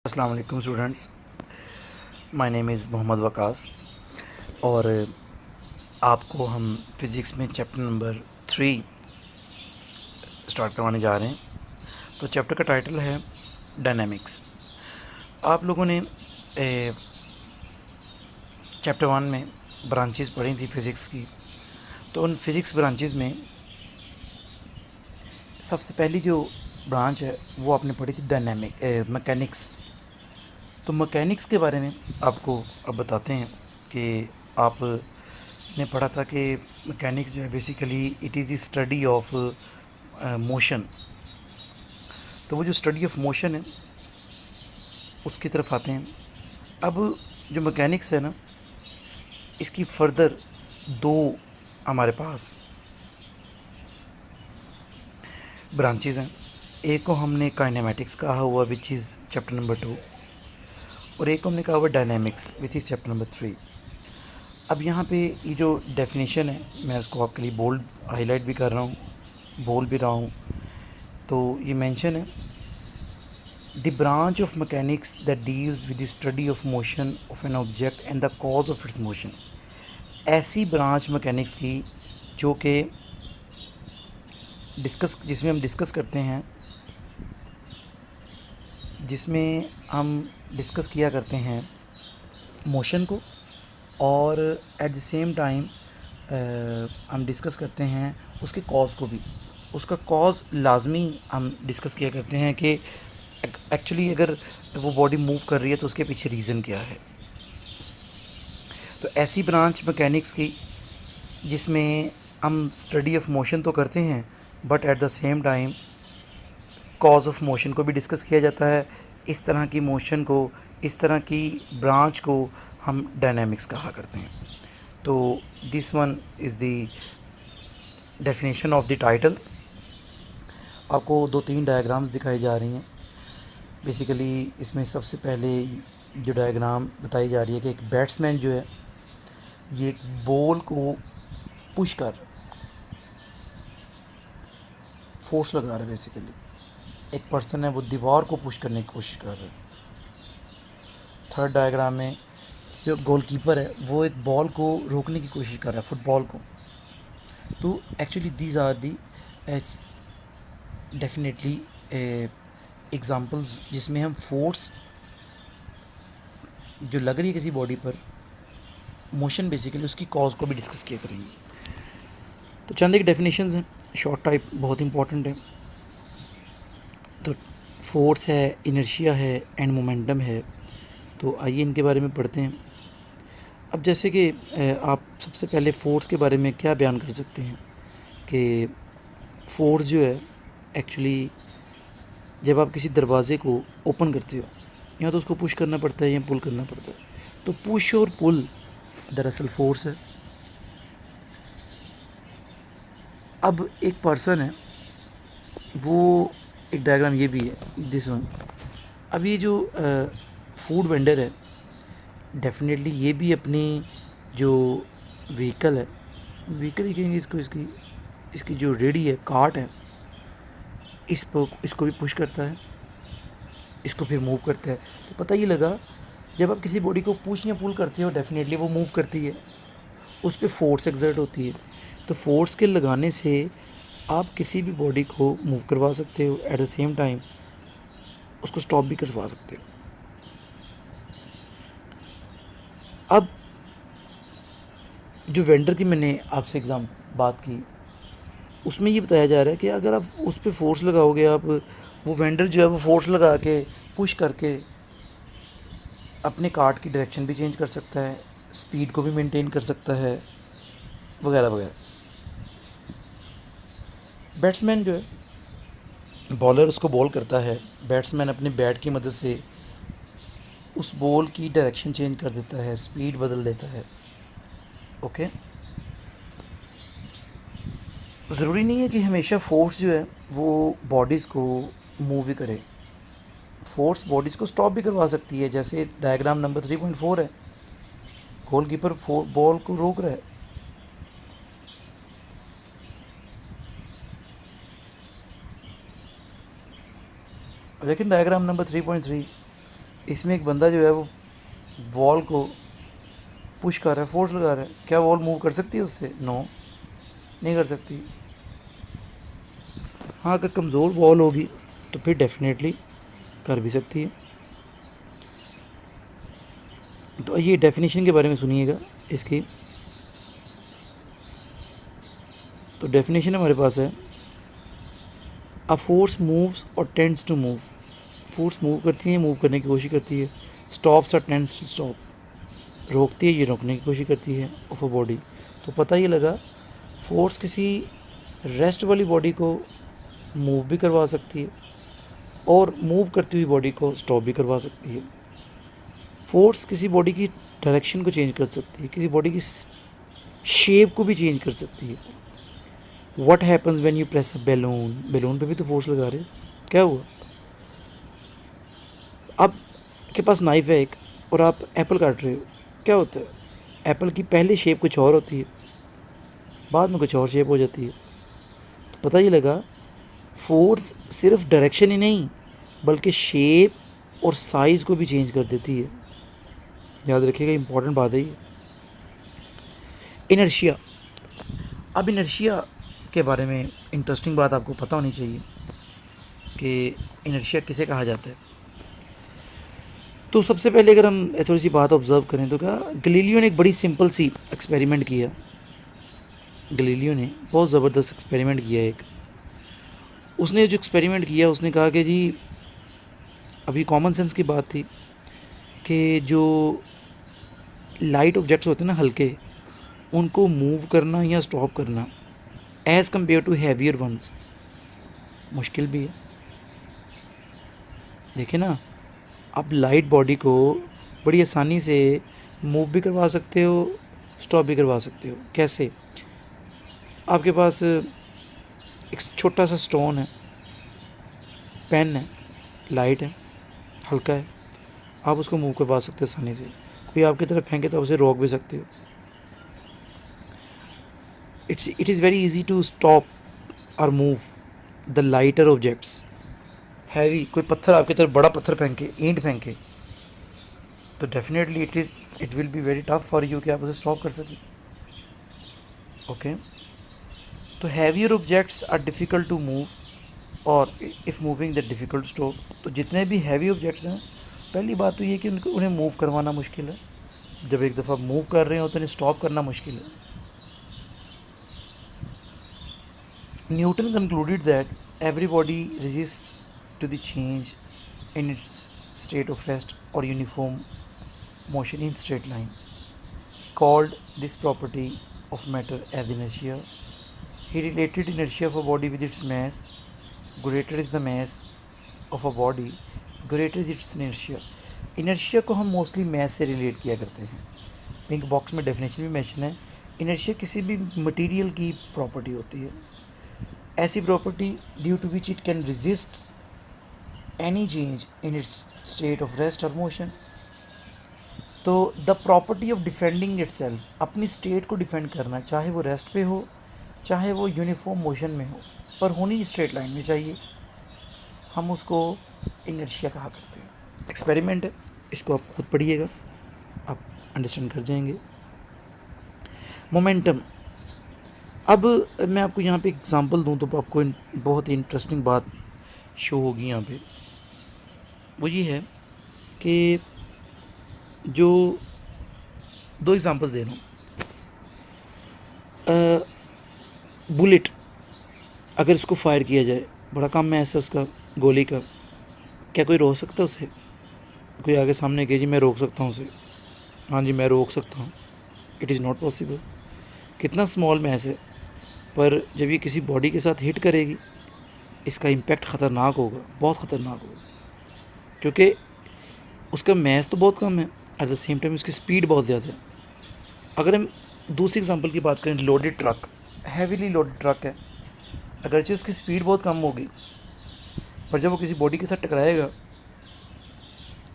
अस्सलाम वालेकुम students, my name is Mohammad Waqas और आपको हम फ़िज़िक्स में चैप्टर नंबर 3 स्टार्ट करवाने जा रहे हैं। तो चैप्टर का टाइटल है डायनामिक्स। आप लोगों ने चैप्टर 1 में ब्रांचेस पढ़ी थी फ़िज़िक्स की। तो उन फ़िज़िक्स ब्रांचेस में सबसे पहली जो ब्रांच है वो आपने पढ़ी थी मैकेनिक्स। तो मैकेनिक्स के बारे में आपको अब बताते हैं कि आपने पढ़ा था कि मैकेनिक्स जो है basically it is the study of motion. तो वो जो स्टडी ऑफ मोशन है उसकी तरफ आते हैं। अब जो मैकेनिक्स है ना, इसकी फर्दर दो हमारे पास ब्रांचेस हैं। एक को हमने काइनेमेटिक्स कहा हुआ विच इज़ चैप्टर नंबर 2, और एक को हमने कहा हुआ dynamics which is chapter number 3। अब यहाँ पे ये जो डेफिनेशन है मैं उसको आपके लिए बोल्ड हाईलाइट भी कर रहा हूँ, बोल भी रहा हूँ। तो ये मेंशन है, the branch of mechanics that deals with the study of motion of an object and the cause of its motion. ऐसी ब्रांच मैकेनिक्स की जो कि जिसमें हम डिस्कस करते हैं, जिसमें हम डिस्कस किया करते हैं मोशन को, और एट द सेम टाइम हम डिस्कस करते हैं उसके कॉज को भी। उसका कॉज लाजमी हम डिस्कस किया करते हैं कि एक्चुअली अगर वो बॉडी मूव कर रही है तो उसके पीछे रीज़न क्या है। तो ऐसी ब्रांच मैकेनिक्स की जिसमें हम स्टडी ऑफ मोशन तो करते हैं but at the same time cause of motion को भी डिस्कस किया जाता है। इस तरह की मोशन को, इस तरह की ब्रांच को हम डायनामिक्स कहा करते हैं। तो this one is the definition of the title. आपको 2-3 डायग्राम्स दिखाई जा रही हैं। बेसिकली इसमें सबसे पहले जो डायग्राम बताई जा रही है कि एक बैट्समैन जो है ये एक बॉल को पुश कर फोर्स लगा रहा है। बेसिकली एक पर्सन है वो दीवार को पुश करने की कोशिश कर रहा है। थर्ड डायग्राम में जो गोलकीपर है वो एक बॉल को रोकने की कोशिश कर रहा है, फुटबॉल को। तो actually these are the definitely examples जिसमें हम फोर्स जो लग रही है किसी बॉडी पर, मोशन बेसिकली उसकी कॉज को भी डिस्कस किया करेंगे। तो चंद एक डेफिनेशंस हैं, शॉर्ट टाइप, बहुत इंपॉर्टेंट है। तो फोर्स है, इनर्शिया है एंड मोमेंटम है। तो आइए इनके बारे में पढ़ते हैं। अब जैसे कि आप सबसे पहले फ़ोर्स के बारे में क्या बयान कर सकते हैं कि फ़ोर्स जो है एक्चुअली जब आप किसी दरवाज़े को ओपन करते हो, या तो उसको पुश करना पड़ता है या पुल करना पड़ता है। तो पुश और पुल दरअसल फ़ोर्स है। अब एक पर्सन है, वो एक डायग्राम ये भी है दिस वन। अब ये जो फूड वेंडर है डेफिनेटली ये भी अपनी जो व्हीकल है, व्हीकल ही कहेंगे इसको, इसकी इसकी जो रेडी है, कार्ट है, इसको भी पुश करता है, इसको फिर मूव करता है। तो पता ही लगा, जब आप किसी बॉडी को पुश या पुल करते हो डेफिनेटली वो मूव करती है, उस पर फोर्स एक्सर्ट होती है। तो फोर्स के लगाने से आप किसी भी बॉडी को मूव करवा सकते हो, एट द सेम टाइम उसको स्टॉप भी करवा सकते हो। अब जो वेंडर की मैंने आपसे एग्जाम बात की, उसमें ये बताया जा रहा है कि अगर आप उस पर फोर्स लगाओगे, आप वो वेंडर जो है वो फोर्स लगा के पुश करके अपने कार्ट की डायरेक्शन भी चेंज कर सकता है, स्पीड को भी मेंटेन कर सकता है, वगैरह वगैरह। बैट्समैन जो है, बॉलर उसको बॉल करता है, बैट्समैन अपने बैट की मदद से उस बॉल की डायरेक्शन चेंज कर देता है, स्पीड बदल देता है। ओके, ज़रूरी नहीं है कि हमेशा फोर्स जो है वो बॉडीज़ को मूव ही करे। फोर्स बॉडीज़ को स्टॉप भी करवा सकती है, जैसे डायग्राम नंबर 3.4 है। गोलकीपर बॉल को रोक रहा है, लेकिन डायग्राम नंबर 3.3 इसमें एक बंदा जो है वो वॉल को पुश कर रहा है, फोर्स लगा रहा है, क्या वॉल मूव कर सकती है उससे? नो, नहीं कर सकती। हाँ, अगर कमज़ोर वॉल होगी तो फिर डेफिनेटली कर भी सकती है। तो ये डेफिनेशन के बारे में सुनिएगा इसकी। तो डेफिनेशन हमारे पास है, अ फोर्स मूव्स और tends to move. Force move करती है, मूव करने की कोशिश करती है। स्टॉप्स और टेंड्स टू स्टॉप, रोकती है, ये रोकने की कोशिश करती है ऑफ अ बॉडी। तो पता ये लगा, फोर्स किसी रेस्ट वाली बॉडी को मूव भी करवा सकती है और मूव करती हुई बॉडी को स्टॉप भी करवा सकती है। फोर्स किसी बॉडी की डायरेक्शन को चेंज कर सकती है, किसी बॉडी की शेप को भी चेंज कर सकती है। What happens when you press a balloon? Balloon पे भी तो फोर्स लगा रहे, क्या हुआ? आप के पास नाइफ है एक और आप एप्पल काट रहे हो, क्या होता है? एप्पल की पहले शेप कुछ और होती है, बाद में कुछ और शेप हो जाती है। तो पता ही लगा, फोर्स सिर्फ डायरेक्शन ही नहीं बल्कि शेप और साइज़ को भी चेंज कर देती है। याद रखिएगा, इंपॉर्टेंट बात है ये। इनर्शिया। अब इनर्शिया के बारे में इंटरेस्टिंग बात आपको पता होनी चाहिए कि इनर्शिया किसे कहा जाता है। तो सबसे पहले अगर हम थोड़ी सी बात ऑब्जर्व करें तो क्या, गलीलियो ने एक बड़ी सिंपल सी एक्सपेरिमेंट किया। गलीलियो ने बहुत ज़बरदस्त एक्सपेरिमेंट किया एक। उसने जो एक्सपेरिमेंट किया, उसने कहा कि जी, अभी कॉमन सेंस की बात थी कि जो लाइट ऑब्जेक्ट्स होते हैं ना, हल्के, उनको मूव करना या स्टॉप करना as compared to heavier ones मुश्किल भी है। देखिए ना, आप लाइट बॉडी को बड़ी आसानी से मूव भी करवा सकते हो, स्टॉप भी करवा सकते हो। कैसे? आपके पास एक छोटा सा स्टोन है, पेन है, लाइट है, हल्का है, आप उसको मूव करवा सकते हो आसानी से। कोई आपकी तरफ फेंके तो आप उसे रोक भी सकते हो। It is very easy to stop और move the lighter objects. Heavy कोई पत्थर आपकी तरफ, बड़ा पत्थर फेंके, ईंट फेंके, तो definitely it will be very tough for you कि आप उसे स्टॉप कर सकें। ओके, तो heavier objects are difficult to move और if moving the difficult stop. तो जितने भी हैवी ऑब्जेक्ट्स हैं, पहली बात तो ये कि उन्हें मूव करवाना मुश्किल है। जब एक दफ़ा मूव कर रहे हो तो उन्हें स्टॉप करना मुश्किल है। Newton concluded that every body resist to the change in its state of rest or uniform motion in straight line. He called this property of matter as inertia. He related inertia of a body with its mass. Greater is the mass of a body, greater is its inertia. Inertia को हम mostly math से relate किया करते हैं। Pink box में definition भी mention है। Inertia किसी भी मटेरियल की प्रॉपर्टी होती है, ऐसी property due to which it can resist any change in its state of rest or motion. तो the property of defending itself, अपनी स्टेट को डिफेंड करना, चाहे वो रेस्ट पे हो चाहे वो यूनिफॉर्म मोशन में हो, पर होनी स्ट्रेट लाइन में चाहिए, हम उसको इनर्शिया कहा करते हैं। एक्सपेरिमेंट है, इसको आप खुद पढ़िएगा, आप अंडरस्टैंड कर जाएंगे। मोमेंटम। अब मैं आपको यहाँ पे एग्जांपल दूँ तो आपको बहुत ही इंटरेस्टिंग बात शो होगी यहाँ पे। वो ये है कि जो दो एग्जांपल्स दे रहा हूँ। बुलेट अगर इसको फायर किया जाए, बड़ा काम है ऐसा उसका, गोली का, क्या कोई रोक सकता है उसे? कोई आगे सामने कहे जी मैं रोक सकता हूँ उसे, हाँ जी मैं रोक सकता हूँ, इट इज़ नॉट पॉसिबल। कितना स्मॉल मैस है, पर जब ये किसी बॉडी के साथ हिट करेगी, इसका इम्पैक्ट ख़तरनाक होगा, बहुत ख़तरनाक होगा, क्योंकि उसका मैस तो बहुत कम है, एट द सेम टाइम उसकी स्पीड बहुत ज़्यादा है। अगर हम दूसरी एग्जांपल की बात करें, loaded truck, heavily loaded truck है, अगरचे उसकी स्पीड बहुत कम होगी, पर जब वो किसी बॉडी के साथ टकराएगा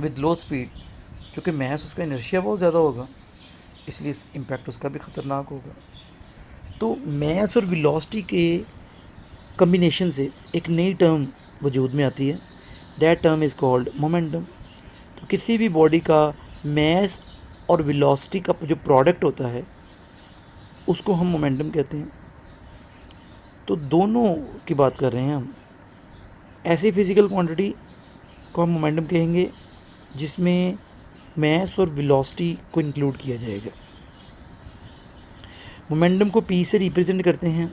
विद लो स्पीड, क्योंकि मैस उसका इनर्शिया बहुत ज़्यादा होगा, इसलिए इम्पैक्ट उसका भी ख़तरनाक होगा। तो मैस और वेलोसिटी के कम्बिनेशन से एक नई टर्म वजूद में आती है, that term is called momentum. तो तो किसी भी बॉडी का मैस और वेलोसिटी का जो प्रोडक्ट होता है उसको हम मोमेंटम कहते हैं। तो दोनों की बात कर रहे हैं हम। ऐसी फिज़िकल क्वांटिटी को हम मोमेंटम कहेंगे जिसमें मैस और वेलोसिटी को इंक्लूड किया जाएगा। मोमेंटम को पी से रिप्रेजेंट करते हैं।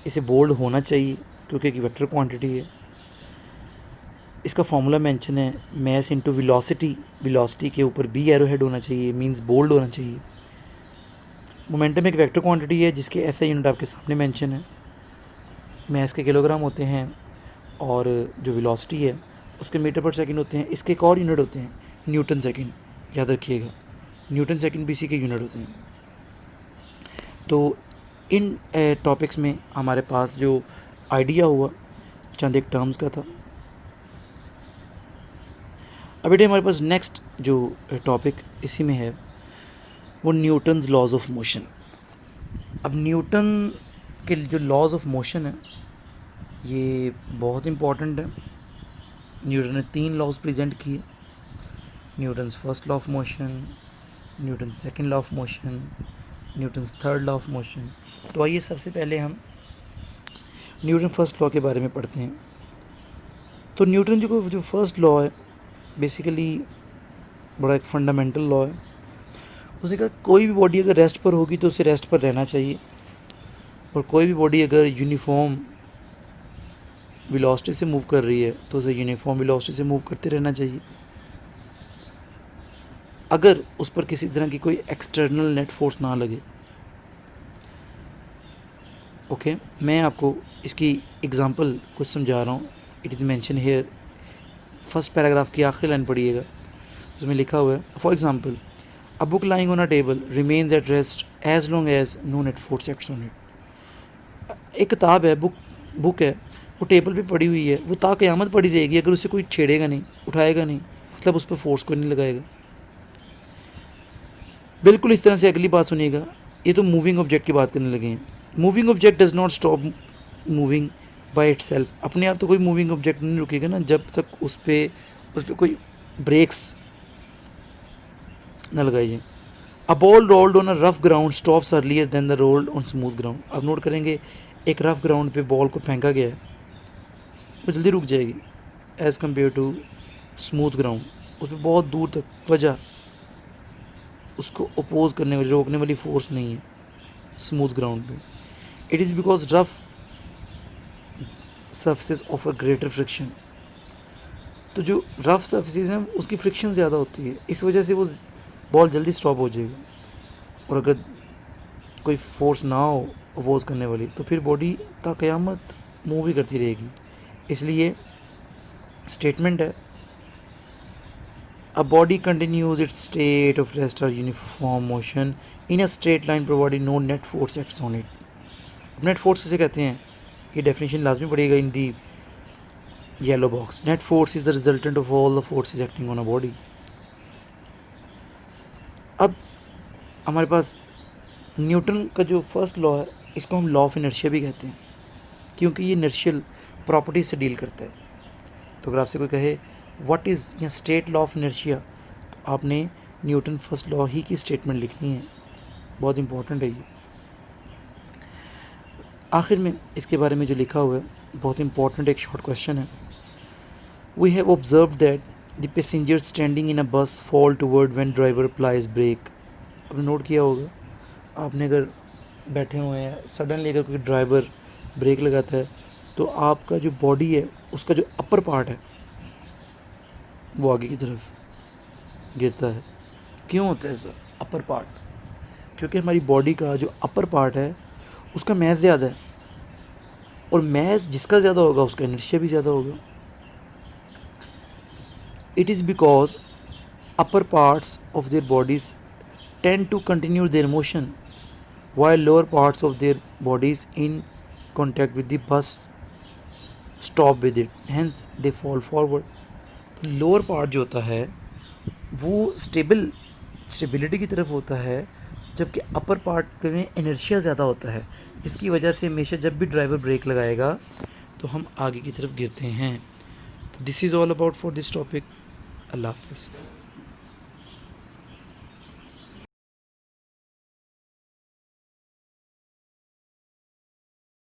इसे बोल्ड होना चाहिए क्योंकि एक वेक्टर क्वांटिटी है। इसका फॉर्मूला मेंशन है मैस इंटू वेलोसिटी। वेलोसिटी के ऊपर बी एरो हेड होना चाहिए, मींस बोल्ड होना चाहिए। मोमेंटम एक वेक्टर क्वांटिटी है जिसके ऐसा यूनिट आपके सामने मेंशन है। मैस के किलोग्राम होते हैं और जो वेलोसिटी है उसके मीटर पर सेकंड होते हैं। इसके एक और यूनिट होते हैं न्यूटन सेकंड, याद रखिएगा, न्यूटन सेकंड भी इसी के यूनिट होते हैं। तो इन टॉपिक्स में हमारे पास जो आइडिया हुआ चंद एक टर्म्स का था। अब बेटे हमारे पास नेक्स्ट जो टॉपिक इसी में है वो न्यूटन्स लॉज ऑफ मोशन। अब न्यूटन के जो लॉज ऑफ मोशन है ये बहुत इम्पॉर्टेंट है। न्यूटन ने 3 लॉज प्रेजेंट किए, Newton's first law of motion, Newton second law of motion, Newton's third law of motion. तो आइए सबसे पहले हम न्यूटन फर्स्ट लॉ के बारे में पढ़ते हैं। तो न्यूटन जो फर्स्ट लॉ है बेसिकली बड़ा एक फंडामेंटल लॉ है। उसने कहा कोई भी बॉडी अगर रेस्ट पर होगी तो उसे रेस्ट पर रहना चाहिए, और कोई भी बॉडी अगर यूनिफॉर्म वेलोसिटी से मूव कर रही है तो उसे यूनिफॉर्म वेलोसिटी से मूव करते रहना चाहिए अगर उस पर किसी तरह की कोई एक्सटर्नल नेट फोर्स ना लगे। ओके, मैं आपको इसकी एग्जांपल कुछ समझा रहा हूँ। It is mention here, first paragraph की आखिरी लाइन पढ़िएगा, उसमें लिखा हुआ है for example a book lying on a table remains at rest as long as no net force acts on it. एक किताब है, बुक है, वो टेबल पे पड़ी हुई है, वो ता क़यामत पड़ी रहेगी अगर उसे कोई छेड़ेगा नहीं, उठाएगा नहीं, मतलब उस पर फोर्स कोई नहीं लगाएगा। बिल्कुल इस तरह से अगली बात सुनिएगा। ये तो मूविंग ऑब्जेक्ट की बात करने लगे हैं। Moving object does not stop moving by itself. अपने आप तो कोई मूविंग ऑब्जेक्ट नहीं रुकेगा ना जब तक उस पर कोई ब्रेक्स न लगाइए। A ball rolled on a rough ground stops earlier than the rolled on smooth ground. अब नोट करेंगे एक रफ ग्राउंड पे बॉल को फेंका गया है, वो जल्दी रुक जाएगी as compared to smooth ground. उस पर बहुत दूर तक वजह उसको अपोज करने वाली, रोकने वाली फोर्स नहीं है स्मूथ ग्राउंड पे। It is because rough surfaces offer greater friction. तो जो रफ सर्फेसिस हैं उसकी फ्रिक्शन ज़्यादा होती है, इस वजह से वो बॉल जल्दी स्टॉप हो जाएगा। और अगर कोई फोर्स ना हो अपोज करने वाली तो फिर बॉडी ता क़यामत मूव ही करती रहेगी। इसलिए स्टेटमेंट है a body continues its state of rest और uniform motion in a straight line provided no net force acts on it. Net force किसे कहते हैं ये डेफिनेशन लाजमी पड़ेगा in the yellow box. Net force is the resultant of all the forces acting on a body. अब हमारे पास Newton का जो फर्स्ट लॉ है इसको हम लॉ ऑफ इनर्शिया भी कहते हैं क्योंकि ये इनर्शियल प्रॉपर्टीज से डील करता है। तो अगर आपसे कोई कहे व्हाट इज़ या स्टेट लॉ ऑफ इनर्शिया तो आपने न्यूटन फर्स्ट लॉ ही की स्टेटमेंट लिखनी है, बहुत इंपॉर्टेंट है ये। आखिर में इसके बारे में जो लिखा हुआ है बहुत इंपॉर्टेंट एक शॉर्ट क्वेश्चन है। We have observe that the passenger standing in a bus fall toward when driver applies brake. आपने नोट किया होगा, आपने अगर बैठे हुए हैं सडनली अगर कोई ड्राइवर ब्रेक लगाता है तो आपका जो बॉडी है उसका जो अपर पार्ट है वो आगे की तरफ गिरता है। क्यों होता है सर अपर पार्ट? क्योंकि हमारी बॉडी का जो अपर पार्ट है उसका मैस ज़्यादा है, और मैस जिसका ज़्यादा होगा उसका इनर्शिया भी ज़्यादा होगा। It is because upper parts of their bodies tend to continue their motion while lower parts of their bodies in contact with the bus stop with it, hence they fall forward। तो lower part जो होता है वो stability की तरफ होता है, जबकि अपर पार्ट में इनर्शिया ज़्यादा होता है, जिसकी वजह से हमेशा जब भी ड्राइवर ब्रेक लगाएगा तो हम आगे की तरफ गिरते हैं। तो this is all about for this topic. अल्लाह हाफ़िज़।